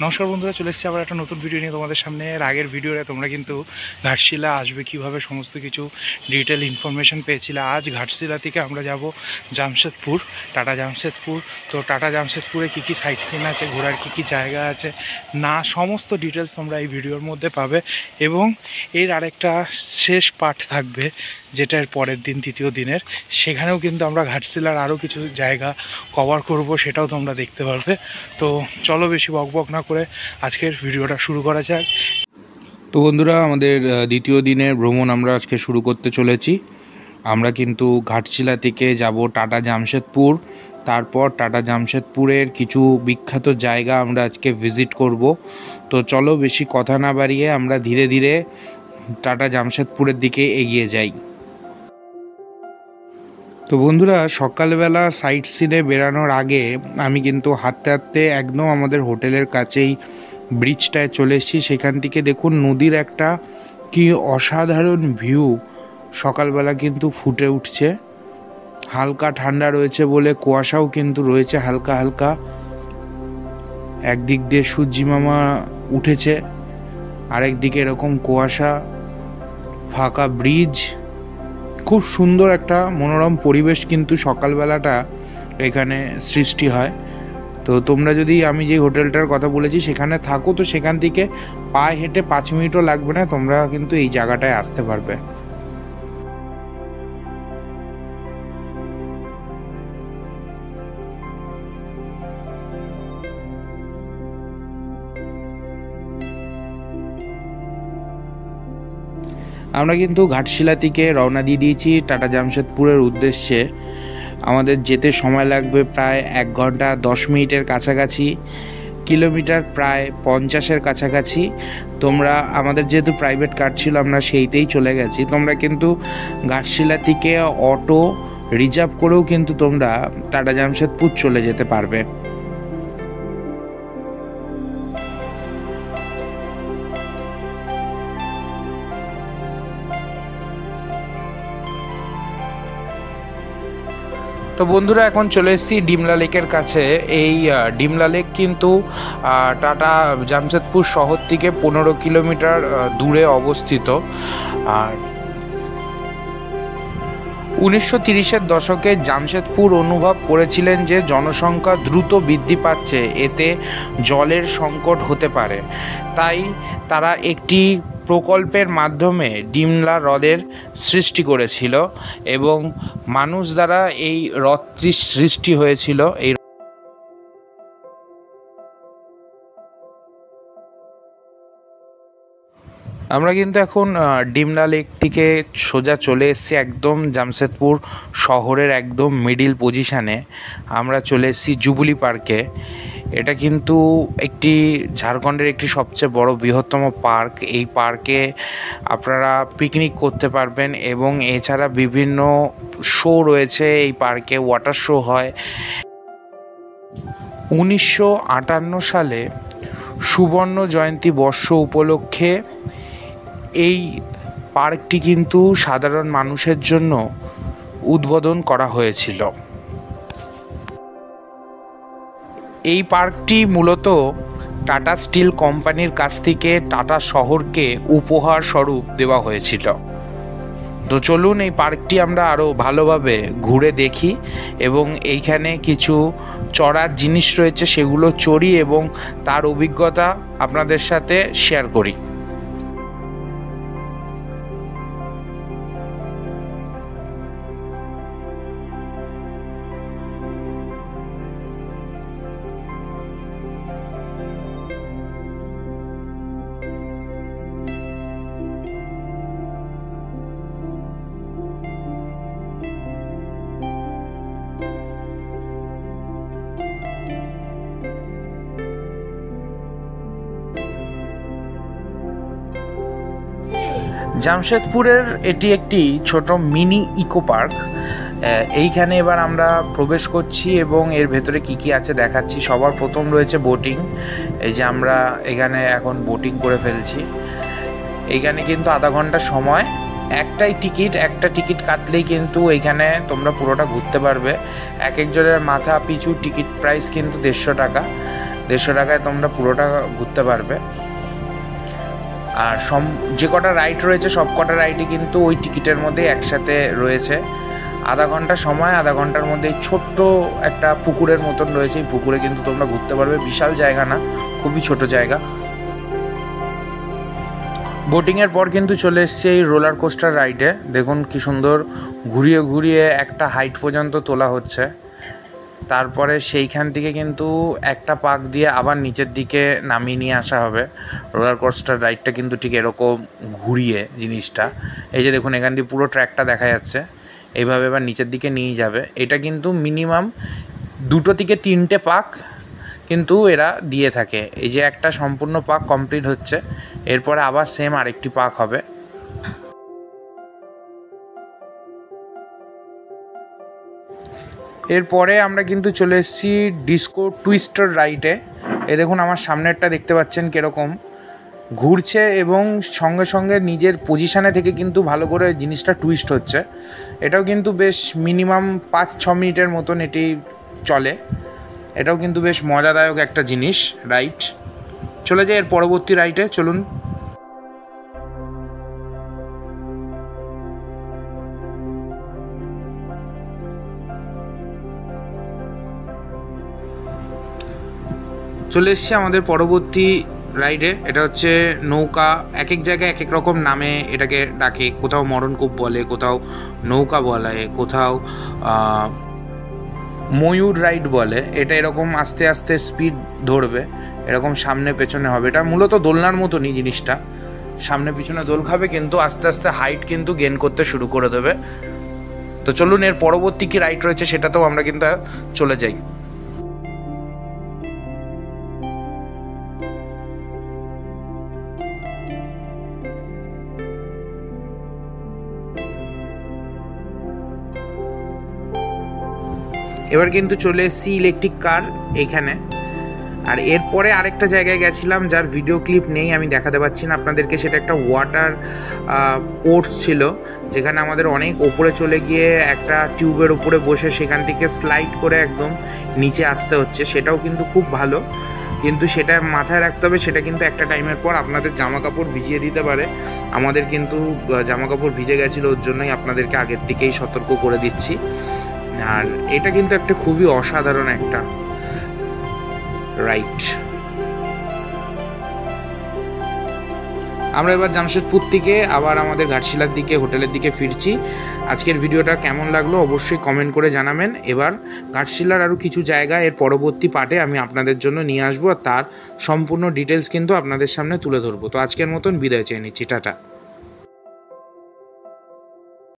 নমস্কার বন্ধুরা, চলে এসেছি আবার একটা নতুন ভিডিও নিয়ে তোমাদের সামনে। আগের ভিডিওতে তোমরা কিন্তু ঘাটশিলা আসবে কিভাবে সমস্ত কিছু ডিটেল ইনফরমেশন পেয়েছিলে। আজ ঘাটশিলা থেকে আমরা যাব জামশেদপুর, টাটা জামশেদপুর। তো টাটা জামশেদপুরে কী কী সাইট সিন আছে, ঘোরার কী কী জায়গা আছে না, সমস্ত ডিটেলস তোমরা এই ভিডিওর মধ্যে পাবে। এবং এর আরেকটা শেষ পার্ট থাকবে, যেটা এর পরের দিন, তৃতীয় দিনের, সেখানেও কিন্তু আমরা ঘাটশিলার আরও কিছু জায়গা কভার করব, সেটাও তোমরা দেখতে পারবে। তো চলো বেশি বকবক না করে আজকের ভিডিওটা শুরু করা যাক। তো বন্ধুরা, আমাদের দ্বিতীয় দিনের ভ্রমণ আমরা আজকে শুরু করতে চলেছি। আমরা কিন্তু ঘাটশিলা থেকে যাব টাটা জামশেদপুর। তারপর টাটা জামশেদপুরের কিছু বিখ্যাত জায়গা আমরা আজকে ভিজিট করব। তো চলো বেশি কথা না বাড়িয়ে আমরা ধীরে ধীরে টাটা জামশেদপুরের দিকে এগিয়ে যাই। তো বন্ধুরা, সকালবেলা সাইট সিনে বেরানোর আগে আমি কিন্তু হাঁটতে হাঁটতে একদম আমাদের হোটেলের কাছেই ব্রিজটায় চলে এসেছি। সেখান থেকে দেখুন নদীর একটা কি অসাধারণ ভিউ সকালবেলা কিন্তু ফুটে উঠছে। হালকা ঠান্ডা রয়েছে বলে কুয়াশাও কিন্তু রয়েছে হালকা হালকা। একদিক দিয়ে সূর্যি মামা উঠেছে, আরেক দিকে এরকম কুয়াশা, ফাঁকা ব্রিজ, খুব সুন্দর একটা মনোরম পরিবেশ কিন্তু সকালবেলাটা এখানে সৃষ্টি হয়। তো তোমরা যদি আমি যে হোটেলটার কথা বলেছি সেখানে থাকো, তো সেখান থেকে পায়ে হেঁটে 5 মিনিটও লাগবে না, তোমরা কিন্তু এই জায়গাটায় আসতে পারবে। আমরা কিন্তু ঘাটশিলা থেকে রওনা দিয়ে দিয়েছি টাটা জামশেদপুরের উদ্দেশ্যে। আমাদের যেতে সময় লাগবে প্রায় 1 ঘন্টা 10 মিনিটের কাছাকাছি, কিলোমিটার প্রায় 50-এর কাছাকাছি। তোমরা, আমাদের যেহেতু প্রাইভেট কার ছিল আমরা সেইতেই চলে গেছি। তোমরা কিন্তু ঘাটশিলা থেকে অটো রিজার্ভ করেও কিন্তু তোমরা টাটা জামশেদপুর চলে যেতে পারবে। তো বন্ধুরা, এখন চলে এসেছি ডিমলা লেকের কাছে। এই ডিমলা লেক কিন্তু টাটা জামশেদপুর শহর থেকে 15 কিলোমিটার দূরে অবস্থিত। আর 1930-এর দশকে জামশেদপুর অনুভব করেছিলেন যে জনসংখ্যা দ্রুত বৃদ্ধি পাচ্ছে, এতে জলের সংকট হতে পারে। তাই তারা একটি প্রকল্পের মাধ্যমে ডিমলা হ্রদের সৃষ্টি করেছিল এবং মানুষ দ্বারা এই হ্রদটি সৃষ্টি হয়েছিল। আমরা কিন্তু এখন ডিমলা লেক থেকে সোজা চলে এসেছি একদম জামশেদপুর শহরের একদম মিডিল পজিশানে। আমরা চলে এসেছি জুবিলি পার্কে। এটা কিন্তু একটি ঝাড়খণ্ডের একটি সবচেয়ে বড় বৃহত্তম পার্ক। এই পার্কে আপনারা পিকনিক করতে পারবেন এবং এছাড়া বিভিন্ন শো রয়েছে এই পার্কে, ওয়াটার শো হয়। 1958 সালে সুবর্ণ জয়ন্তী বর্ষ উপলক্ষে এই পার্কটি কিন্তু সাধারণ মানুষের জন্য উদ্বোধন করা হয়েছিল। এই পার্কটি মূলত টাটা স্টিল কোম্পানির কাছ থেকে টাটা শহরকে উপহার স্বরূপ দেওয়া হয়েছিল। তো চলুন এই পার্কটি আমরা আরও ভালোভাবে ঘুরে দেখি এবং এইখানে কিছু চড়ার জিনিস রয়েছে সেগুলো চড়ি এবং তার অভিজ্ঞতা আপনাদের সাথে শেয়ার করি। জামশেদপুরের এটি একটি ছোট মিনি ইকো পার্ক। এইখানে এবার আমরা প্রবেশ করছি এবং এর ভেতরে কি কি আছে দেখাচ্ছি। সবার প্রথম রয়েছে বোটিং। এই যে আমরা এখানে এখন বোটিং করে ফেলছি। এইখানে কিন্তু আধা ঘন্টা সময়, একটা টিকিট কাটলেই কিন্তু এইখানে তোমরা পুরোটা ঘুরতে পারবে। এক একজনের মাথা পিছু টিকিট প্রাইস কিন্তু 150 টাকা। 150 টাকায় তোমরা পুরোটা ঘুরতে পারবে। আর যে কটা রাইড রয়েছে সব কটা রাইডই কিন্তু ওই টিকিটের মধ্যে একসাথে রয়েছে। আধা ঘন্টা সময়, আধা ঘন্টার মধ্যে ছোট্ট একটা পুকুরের মতন রয়েছে। এই পুকুরে কিন্তু তোমরা ঘুরতে পারবে। বিশাল জায়গা না, খুবই ছোট জায়গা। বোটিংয়ের পর কিন্তু চলে এসছে এই রোলার কোস্টার রাইডে। দেখুন কি সুন্দর ঘুরিয়ে ঘুরিয়ে একটা হাইট পর্যন্ত তোলা হচ্ছে। তারপরে সেইখান থেকে কিন্তু একটা পাক দিয়ে আবার নিচের দিকে নামিয়ে নিয়ে আসা হবে। রোলার কোস্টার রাইডটা কিন্তু ঠিক এরকম ঘুরিয়ে জিনিসটা, এই যে দেখুন এখান দিয়ে পুরো ট্র্যাকটা দেখা যাচ্ছে। এইভাবে এবার নিচের দিকে নিয়ে যাবে। এটা কিন্তু মিনিমাম 2 থেকে 3টে পাক কিন্তু এরা দিয়ে থাকে। এই যে একটা সম্পূর্ণ পাক কমপ্লিট হচ্ছে, এরপরে আবার সেম আরেকটি পাক হবে। এরপরে আমরা কিন্তু চলে এসেছি ডিস্কো টুইস্টার রাইডে। এ দেখুন আমার সামনেরটা দেখতে পাচ্ছেন কীরকম ঘুরছে এবং সঙ্গে সঙ্গে নিজের পজিশানে থেকে কিন্তু ভালো করে জিনিসটা টুইস্ট হচ্ছে। এটাও কিন্তু বেশ মিনিমাম 5-6 মিনিটের মতন এটি চলে। এটাও কিন্তু বেশ মজাদায়ক একটা জিনিস রাইড। চলে যায় এর পরবর্তী রাইডে, চলুন। চলে এসছি আমাদের পরবর্তী রাইডে। এটা হচ্ছে নৌকা। এক এক জায়গায় এক এক রকম নামে এটাকে ডাকে। কোথাও মরণকূপ বলে, কোথাও নৌকা বলে, কোথাও ময়ূর রাইড বলে। এটা এরকম আস্তে আস্তে স্পিড ধরবে, এরকম সামনে পেছনে হবে। এটা মূলত দোলনার মতনই জিনিসটা, সামনে পিছনে দোল খাবে কিন্তু আস্তে আস্তে হাইট কিন্তু গেন করতে শুরু করে দেবে। তো চলুন এর পরবর্তী কি রাইড রয়েছে সেটাতেও আমরা কিন্তু চলে যাই। এবার কিন্তু চলে এসেছি ইলেকট্রিক কার এইখানে। আর এরপরে আরেকটা জায়গায় গেছিলাম যার ভিডিও ক্লিপ নেই, আমি দেখাতে পারছি না আপনাদেরকে। সেটা একটা ওয়াটার স্পোর্টস ছিল, যেখানে আমাদের অনেক ওপরে চলে গিয়ে একটা টিউবের উপরে বসে সেখান থেকে স্লাইড করে একদম নিচে আসতে হচ্ছে। সেটাও কিন্তু খুব ভালো, কিন্তু সেটা মাথায় রাখতে হবে সেটা কিন্তু একটা টাইমের পর আপনাদের জামা কাপড় ভিজিয়ে দিতে পারে। আমাদের কিন্তু জামা কাপড় ভিজে গেছিলো, ওর জন্যই আপনাদেরকে আগের থেকেই সতর্ক করে দিচ্ছি। আর এটা কিন্তু একটা খুবই অসাধারণ একটা রাইড। আমরা এবার জামশেদপুর থেকে আবার আমাদের ঘাটশিলার দিকে হোটেলের দিকে ফিরছি। আজকের ভিডিওটা কেমন লাগলো অবশ্যই কমেন্ট করে জানাবেন। এবার ঘাটশিলার আরও কিছু জায়গা এর পরবর্তী পার্টে আমি আপনাদের জন্য নিয়ে আসবো, আর তার সম্পূর্ণ ডিটেলস কিন্তু আপনাদের সামনে তুলে ধরবো। তো আজকের মতন বিদায় চেয়ে নিচ্ছি, টাটা।